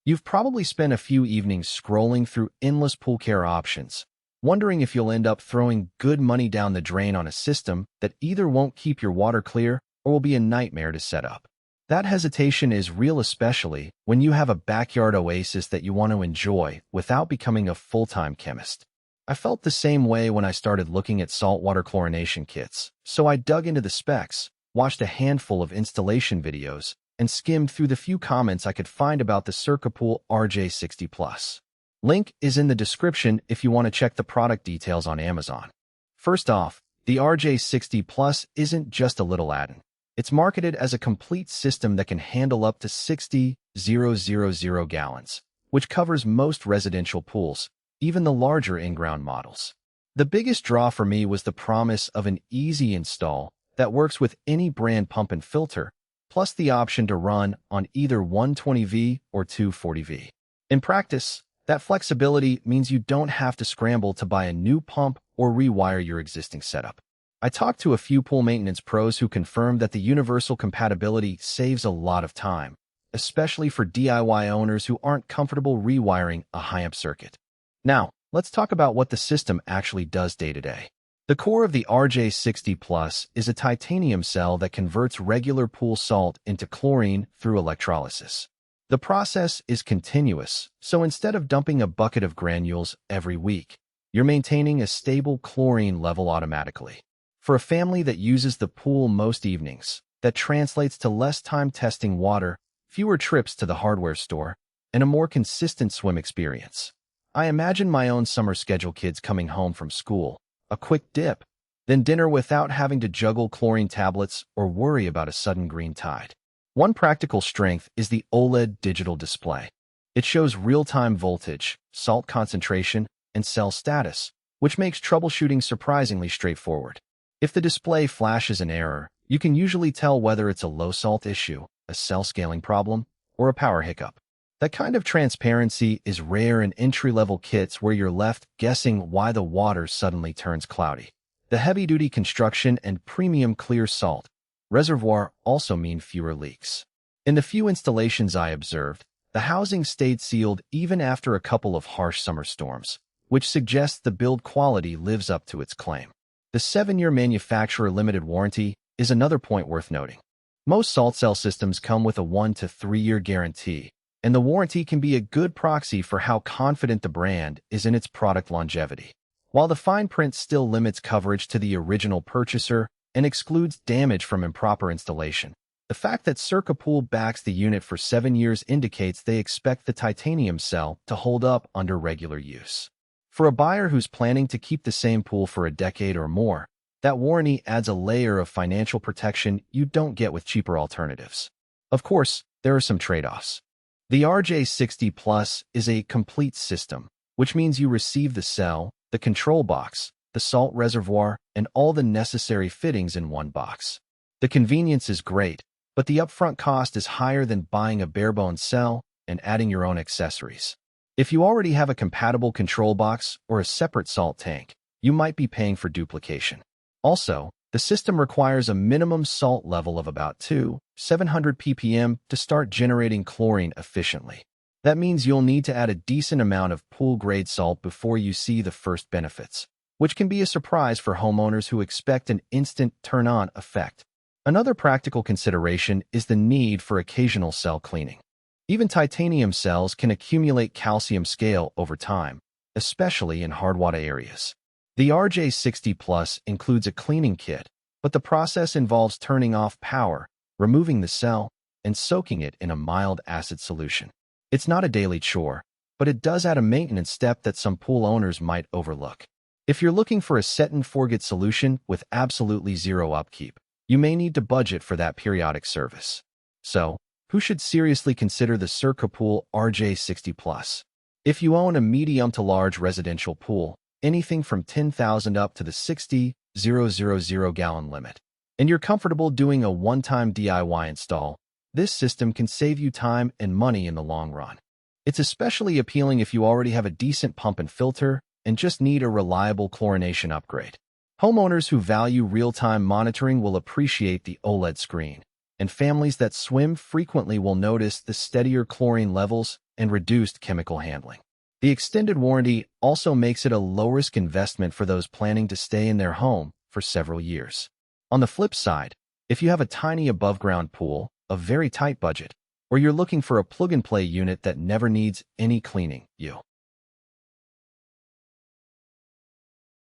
You've probably spent a few evenings scrolling through endless pool care options, wondering if you'll end up throwing good money down the drain on a system that either won't keep your water clear or will be a nightmare to set up. That hesitation is real, especially when you have a backyard oasis that you want to enjoy without becoming a full-time chemist. I felt the same way when I started looking at saltwater chlorination kits, so I dug into the specs, watched a handful of installation videos, and skimmed through the few comments I could find about the CircuPool RJ60 Plus. Link is in the description if you want to check the product details on Amazon. First off, the RJ60 Plus isn't just a little add-on. It's marketed as a complete system that can handle up to 60,000 gallons, which covers most residential pools, even the larger in-ground models. The biggest draw for me was the promise of an easy install that works with any brand pump and filter, plus the option to run on either 120V or 240V. In practice, that flexibility means you don't have to scramble to buy a new pump or rewire your existing setup. I talked to a few pool maintenance pros who confirmed that the universal compatibility saves a lot of time, especially for DIY owners who aren't comfortable rewiring a high-amp circuit. Now, let's talk about what the system actually does day to day. The core of the RJ60 Plus is a titanium cell that converts regular pool salt into chlorine through electrolysis. The process is continuous, so instead of dumping a bucket of granules every week, you're maintaining a stable chlorine level automatically. For a family that uses the pool most evenings, that translates to less time testing water, fewer trips to the hardware store, and a more consistent swim experience. I imagine my own summer schedule: kids coming home from school, a quick dip, then dinner without having to juggle chlorine tablets or worry about a sudden green tide. One practical strength is the OLED digital display. It shows real-time voltage, salt concentration, and cell status, which makes troubleshooting surprisingly straightforward. If the display flashes an error, you can usually tell whether it's a low-salt issue, a cell scaling problem, or a power hiccup. That kind of transparency is rare in entry-level kits where you're left guessing why the water suddenly turns cloudy. The heavy-duty construction and premium clear salt reservoir also mean fewer leaks. In the few installations I observed, the housing stayed sealed even after a couple of harsh summer storms, which suggests the build quality lives up to its claim. The 7-year manufacturer limited warranty is another point worth noting. Most salt cell systems come with a 1 to 3-year guarantee, and the warranty can be a good proxy for how confident the brand is in its product longevity. While the fine print still limits coverage to the original purchaser and excludes damage from improper installation, the fact that CircuPool backs the unit for 7 years indicates they expect the titanium cell to hold up under regular use. For a buyer who's planning to keep the same pool for a decade or more, that warranty adds a layer of financial protection you don't get with cheaper alternatives. Of course, there are some trade-offs. The RJ60 Plus is a complete system, which means you receive the cell, the control box, the salt reservoir, and all the necessary fittings in one box. The convenience is great, but the upfront cost is higher than buying a bare-bones cell and adding your own accessories. If you already have a compatible control box or a separate salt tank, you might be paying for duplication. Also, the system requires a minimum salt level of about 700 ppm to start generating chlorine efficiently. That means you'll need to add a decent amount of pool-grade salt before you see the first benefits, which can be a surprise for homeowners who expect an instant turn-on effect. Another practical consideration is the need for occasional cell cleaning. Even titanium cells can accumulate calcium scale over time, especially in hard-water areas. The RJ60 Plus includes a cleaning kit, but the process involves turning off power, removing the cell, and soaking it in a mild acid solution. It's not a daily chore, but it does add a maintenance step that some pool owners might overlook. If you're looking for a set-and-forget solution with absolutely zero upkeep, you may need to budget for that periodic service. So, who should seriously consider the CircuPool RJ60 Plus? If you own a medium to large residential pool, anything from 10,000 up to the 60,000 gallon limit, and you're comfortable doing a one-time DIY install, this system can save you time and money in the long run. It's especially appealing if you already have a decent pump and filter and just need a reliable chlorination upgrade. Homeowners who value real-time monitoring will appreciate the OLED screen, and families that swim frequently will notice the steadier chlorine levels and reduced chemical handling. The extended warranty also makes it a low-risk investment for those planning to stay in their home for several years. On the flip side, if you have a tiny above-ground pool, a very tight budget, or you're looking for a plug-and-play unit that never needs any cleaning, you